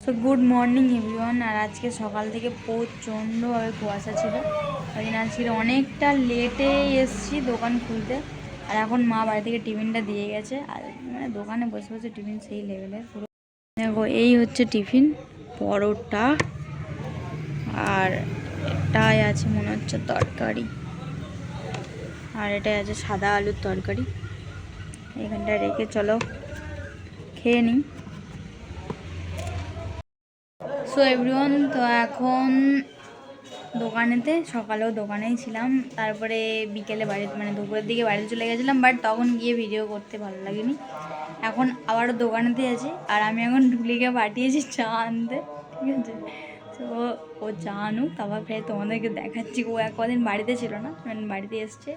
তো good morning everyone. আর আজকে সকাল থেকে প্রচণ্ডভাবে কুয়াশা ছিল, ওই জন্য আজকে অনেকটা লেটে এসেছি দোকান খুলতে। আর এখন মা বাড়ি থেকে টিফিনটা দিয়ে গেছে, আর মানে দোকানে বসে বসে টিফিন সেই লেভেলের পুরো। দেখো এই হচ্ছে টিফিন, পরোটা আর এটাই আছে মনে হচ্ছে তরকারি, আর এটাই আছে সাদা আলুর তরকারি। এখানটা রেখে চলো খেয়ে নিই। সো এভরিওয়ান, তো এখন দোকানেতে, সকালেও দোকানেই ছিলাম, তারপরে বিকেলে বাড়িতে মানে দুপুরের দিকে বাড়িতে চলে গেছিলাম, বাট তখন গিয়ে ভিডিও করতে ভালো লাগেনি। এখন আবারও দোকানেতে আছি, আর আমি এখন ঢুলিকে পাঠিয়েছি চা আনতে, ঠিক আছে। তো ও চা আনুক, তারপর ফের তোমাদেরকে দেখাচ্ছি। ও কদিন বাড়িতে ছিল না, মানে বাড়িতে এসছে,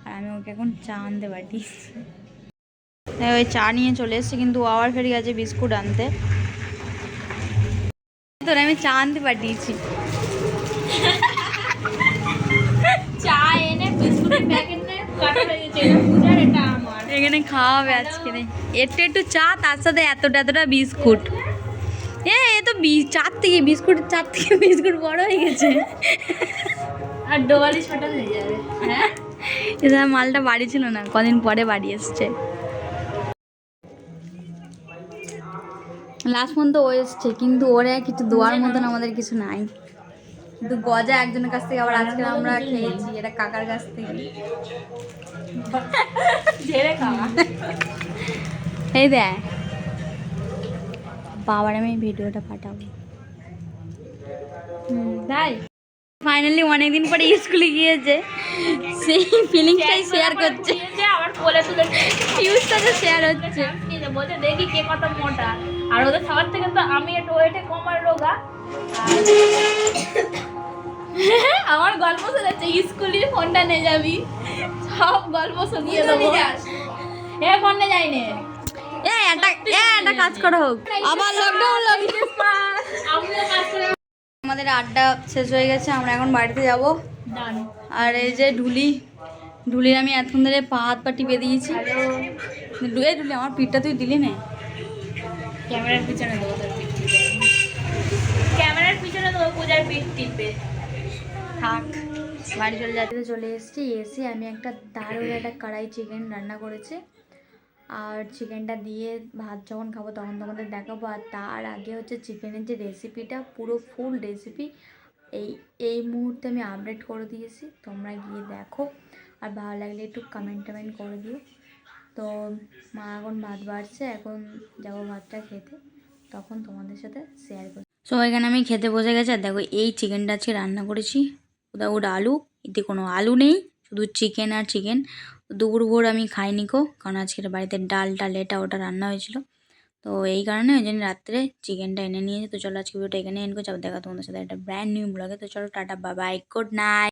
আর আমি ওকে এখন চা আনতে পাঠিয়েছি। ওই চা নিয়ে চলে এসছে, কিন্তু ও আবার ফের গেছে বিস্কুট আনতে। তোর আমি চা আনতে পাঠিয়েছি, চা এনে বিস্কুটের প্যাকেট নিয়ে কাটা হয়ে গেছে। এটা পূজার, এটা আমার। এখানে খাওয়া হবে আজকে। একটু চা, তার সাথে এতটা বিস্কুট। এ তো চার থেকে বিস্কুট বড় হয়ে গেছে, আর ডোবালি ছোট হয়ে যাবে। হ্যাঁ, এটা মালটা বাড়ি ছিল না, কদিন পরে বাড়ি এসছে। লাস্ট পর্যন্ত ও এসছে, কিন্তু ওরে কিছু দোয়ার মতন আমাদের কিছু নাই। কিন্তু গজা একজনের কাছ থেকে, আবার আজকে আমরা খেয়েছি এটা কাকার কাছ থেকে। ঝেড়ে খাওয়া। এই দেখ বাবার, আমি ভিডিওটা পাঠাবো। তাই ফাইনালি অনেকদিন পরে স্কুলে গিয়েছে, সেই ফিলিংসটাই শেয়ার করছে। আবার কোলে তুলে ফিউজটা তো শেয়ার হচ্ছে। বলছে দেখি কে কত মোটা। আর ওদের সবার থেকে তো আমি একটু ওয়েটে কম আর রোগা। আমার গল্প শোনাচ্ছে, স্কুলে ফোনটা নিয়ে যাবি, সব গল্প শুনিয়ে দেবো। এ ফোন নিয়ে যাইনি। একটা কাজ করা হোক, আবার লকডাউন লাগছে। আমাদের আড্ডা শেষ হয়ে গেছে, আমরা এখন বাড়িতে যাব। আর এই যে ঢুলির আমি এতক্ষণ ধরে হাত পা টিপে দিয়েছি। ঢুলি আমার পিঠটা তুই দিলি না। ক্যামেরার পিছনে দেবো, তোর পিঠ টিপে। ক্যামেরার পিছনে দেবো, পূজার পিঠ টিপে। থাক, বাড়ি চলে এসেছি। এসে আমি একটা দারুণ একটা কড়াই চিকেন রান্না করেছি, আর চিকেনটা দিয়ে ভাত যখন খাবো তখন তোমাদের দেখাবো। আর তার আগে হচ্ছে চিকেনের যে রেসিপিটা, পুরো ফুল রেসিপি এই মুহূর্তে আমি আপডেট করে দিয়েছি, তোমরা গিয়ে দেখো। আর ভালো লাগলে একটু কমেন্ট করে দিও। তো মা এখন ভাত বাড়ছে, এখন যাবো ভাতটা খেতে, তখন তোমাদের সাথে শেয়ার করি। সো এখানে আমি খেতে বসে গেছি, আর দেখো এই চিকেনটা আজকে রান্না করেছি উইদাউট আলু, এতে কোনো আলু নেই, শুধু চিকেন আর চিকেন। দুপুর ভোর আমি খাইনি কো, কারণ আজকের বাড়িতে ডালটা এটা ওটা রান্না হয়েছিল, তো এই কারণে ওই জন্য রাত্রে চিকেনটা এনে নিয়েছি। তো চলো আজকে ভিডিওটা এখানে এন্ড করছি, আবার দেখা তোমাদের সাথে একটা ব্র্যান্ড নিউ ব্লগে। তো চলো tata, bye bye, good night.